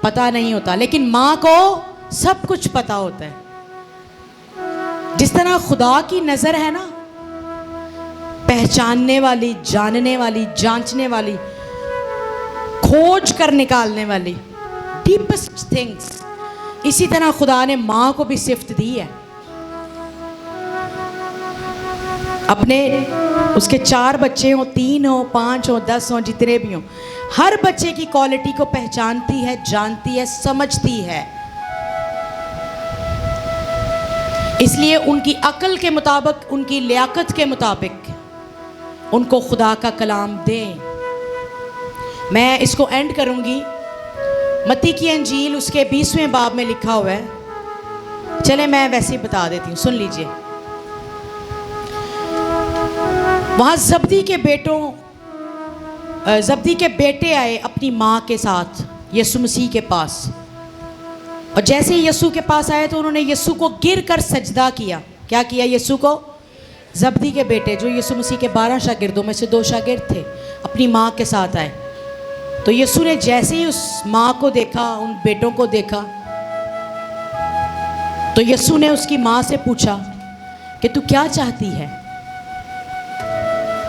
पता नहीं होता, लेकिन माँ को सब कुछ पता होता है। जिस तरह खुदा की नज़र है ना, पहचानने वाली, जानने वाली, जांचने वाली, खोज कर निकालने वाली, डीपेस्ट थिंग्स, इसी तरह खुदा ने माँ को भी सिफ्त दी है। अपने उसके 4 बच्चे हों, 3 हो, 5 हो, 10 हो, जितने भी हों, हर बच्चे की क्वालिटी को पहचानती है, जानती है, समझती है। इसलिए उनकी अक्ल के मुताबिक, उनकी लियाकत के मुताबिक उनको खुदा का कलाम दें। मैं इसको एंड करूंगी। मत्ती की अंजील उसके 20वें बाब में लिखा हुआ है। चले मैं वैसे ही बता देती हूँ, सुन लीजिए। वहाँ जब्दी के बेटे आए अपनी माँ के साथ यीशु मसीह के पास। और जैसे ही यीशु के पास आए तो उन्होंने यीशु को गिर कर सजदा किया। क्या किया? यीशु को, जब्दी के बेटे जो यीशु मसीह के 12 शागिर्दों में से 2 शागिर्द थे, अपनी माँ के साथ आए। तो यीशु ने जैसे ही उस माँ को देखा, उन बेटों को देखा, तो यीशु ने उसकी माँ से पूछा कि तू क्या चाहती है,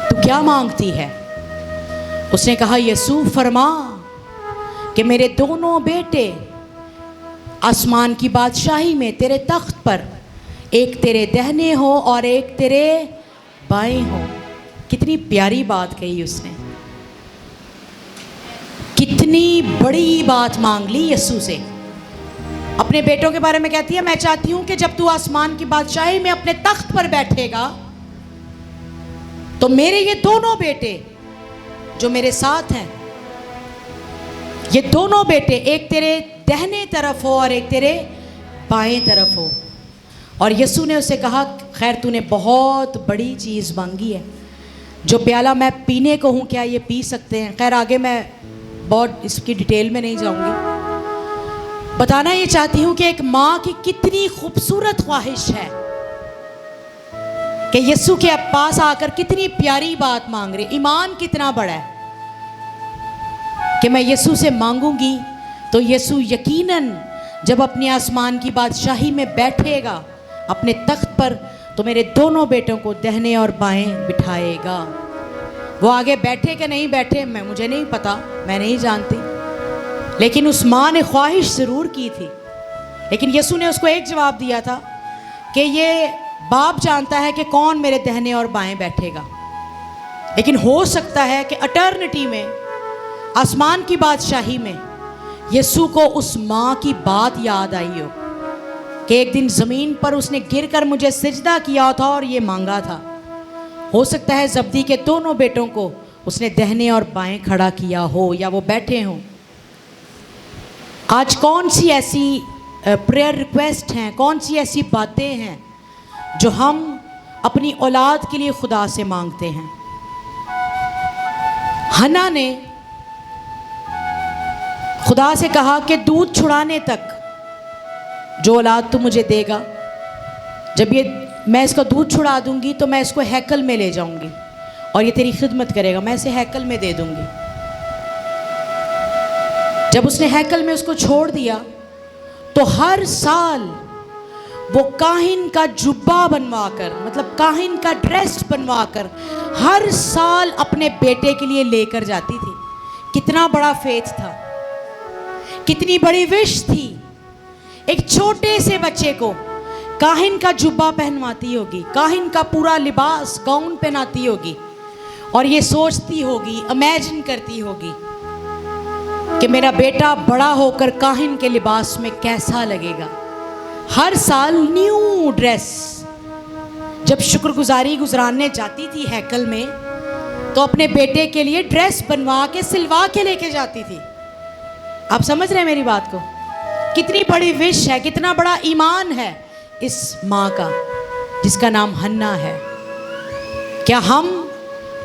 तू क्या मांगती है? उसने कहा, यीशु फरमा कि मेरे दोनों बेटे आसमान की बादशाही में तेरे तख्त पर, एक तेरे दाहिने हो और एक तेरे बाएं हो। कितनी प्यारी बात कही उसने, कितनी बड़ी बात मांग ली यीशु से। अपने बेटों के बारे में कहती है, मैं चाहती हूं कि जब तू आसमान की बादशाही में अपने तख्त पर बैठेगा तो मेरे ये दोनों बेटे जो मेरे साथ हैं, ये दोनों बेटे एक तेरे दाहिने तरफ हो और एक तेरे बाएं तरफ हो। और यीशु ने उसे कहा, खैर तूने बहुत बड़ी चीज़ मांगी है, जो प्याला मैं पीने को हूँ क्या ये पी सकते हैं? खैर आगे मैं बहुत इसकी डिटेल में नहीं जाऊँगी। बताना ये चाहती हूँ कि एक माँ की कितनी खूबसूरत ख्वाहिश है कि यीशु के पास आकर कितनी प्यारी बात मांग रही। ईमान कितना बड़ा है कि मैं यीशु से मांगूंगी तो यीशु यकीनन जब अपनी आसमान की बादशाही में बैठेगा अपने तख्त पर, तो मेरे दोनों बेटों को दाहिने और बाएं बिठाएगा। वो आगे बैठे कि नहीं बैठे मुझे नहीं पता, मैं नहीं जानती, लेकिन उस माँ ने ख्वाहिश ज़रूर की थी लेकिन यीशु ने उसको एक जवाब दिया था कि ये बाप जानता है कि कौन मेरे दाहिने और बाएं बैठेगा। लेकिन हो सकता है कि अटर्निटी में, आसमान की बादशाही में, यीशु को उस माँ की बात याद आई हो कि एक दिन ज़मीन पर उसने गिरकर मुझे सिजदा किया था और ये मांगा था। हो सकता है जब्दी के दोनों बेटों को उसने दाहिने और बाएं खड़ा किया हो या वो बैठे हों। आज कौन सी ऐसी प्रेयर रिक्वेस्ट हैं, कौन सी ऐसी बातें हैं जो हम अपनी औलाद के लिए खुदा से मांगते हैं। हन्ना ने खुदा से कहा कि दूध छुड़ाने तक जो औलाद तू मुझे देगा, जब ये मैं इसका दूध छुड़ा दूंगी तो मैं इसको हैकल में ले जाऊंगी और ये तेरी खिदमत करेगा, मैं इसे हैकल में दे दूंगी। जब उसने हैकल में उसको छोड़ दिया तो हर साल वो काहिन का जुब्बा बनवाकर, मतलब काहिन का ड्रेस बनवाकर हर साल अपने बेटे के लिए लेकर जाती थी। कितना बड़ा फेथ था, कितनी बड़ी विश थी। एक छोटे से बच्चे को काहिन का जुब्बा पहनवाती होगी, काहिन का पूरा लिबास गाउन पहनाती होगी और ये सोचती होगी, इमेजिन करती होगी कि मेरा बेटा बड़ा होकर काहिन के लिबास में कैसा लगेगा। हर साल न्यू ड्रेस। जब शुक्रगुजारी गुजराने जाती थी हैकल में तो अपने बेटे के लिए ड्रेस बनवा के सिलवा के लेके जाती थी। आप समझ रहे हैं मेरी बात को? कितनी बड़ी विश है, कितना बड़ा ईमान है इस माँ का जिसका नाम हन्ना है। क्या हम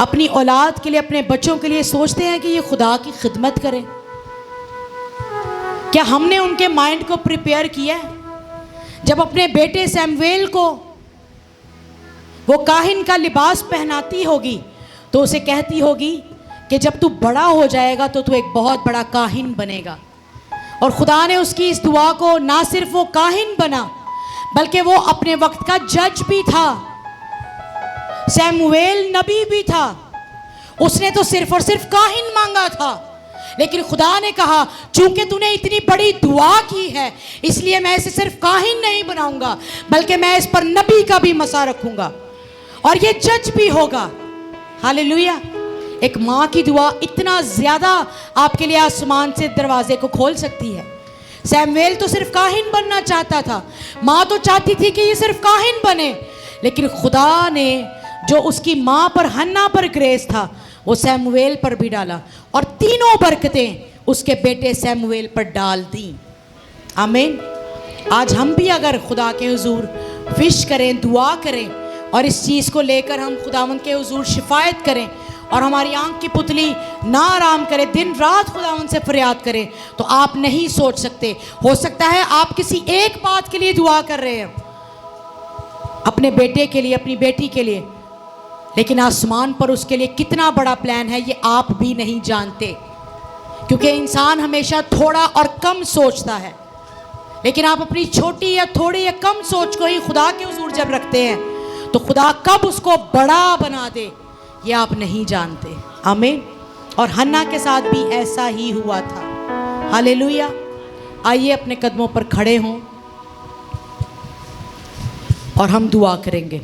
अपनी औलाद के लिए, अपने बच्चों के लिए सोचते हैं कि ये खुदा की खिदमत करें? क्या हमने उनके माइंड को प्रिपेयर किया है? जब अपने बेटे सैमुएल को वो काहिन का लिबास पहनाती होगी तो उसे कहती होगी कि जब तू बड़ा हो जाएगा तो तू एक बहुत बड़ा काहिन बनेगा। और खुदा ने उसकी इस दुआ को, ना सिर्फ वो काहिन बना बल्कि वो अपने वक्त का जज भी था। सैमुएल नबी भी था, उसने तो सिर्फ और सिर्फ काहिन मांगा था। लेकिन खुदा ने कहा चूंकि तूने इतनी बड़ी दुआ की है इसलिए मैं इसे सिर्फ काहिन नहीं बनाऊंगा बल्कि मैं इस पर नबी का भी मसा रखूंगा और ये जज भी होगा। हालेलुया। एक माँ की दुआ इतना ज़्यादा आपके लिए आसमान से दरवाजे को खोल सकती है। सैमुएल तो सिर्फ काहिन बनना चाहता था, माँ तो चाहती थी कि ये सिर्फ काहिन बने, लेकिन खुदा ने जो उसकी माँ पर, हन्ना पर ग्रेस था वो सैमुएल पर भी डाला और तीनों बरकतें उसके बेटे सैमुएल पर डाल दी। आमीन। आज हम भी अगर खुदा के हुजूर विश करें, दुआ करें और इस चीज़ को लेकर हम खुदावंद के हुजूर शिफायत करें और हमारी आंख की पुतली ना आराम करे, दिन रात खुदावंद से फरियाद करें, तो आप नहीं सोच सकते। हो सकता है आप किसी एक बात के लिए दुआ कर रहे हैं, अपने बेटे के लिए, अपनी बेटी के लिए, लेकिन आसमान पर उसके लिए कितना बड़ा प्लान है ये आप भी नहीं जानते। क्योंकि इंसान हमेशा थोड़ा और कम सोचता है, लेकिन आप अपनी छोटी या थोड़ी या कम सोच को ही खुदा के हुजूर जब रखते हैं तो खुदा कब उसको बड़ा बना दे ये आप नहीं जानते। आमीन। और हन्ना के साथ भी ऐसा ही हुआ था। हालेलुया। आइए अपने कदमों पर खड़े हों और हम दुआ करेंगे।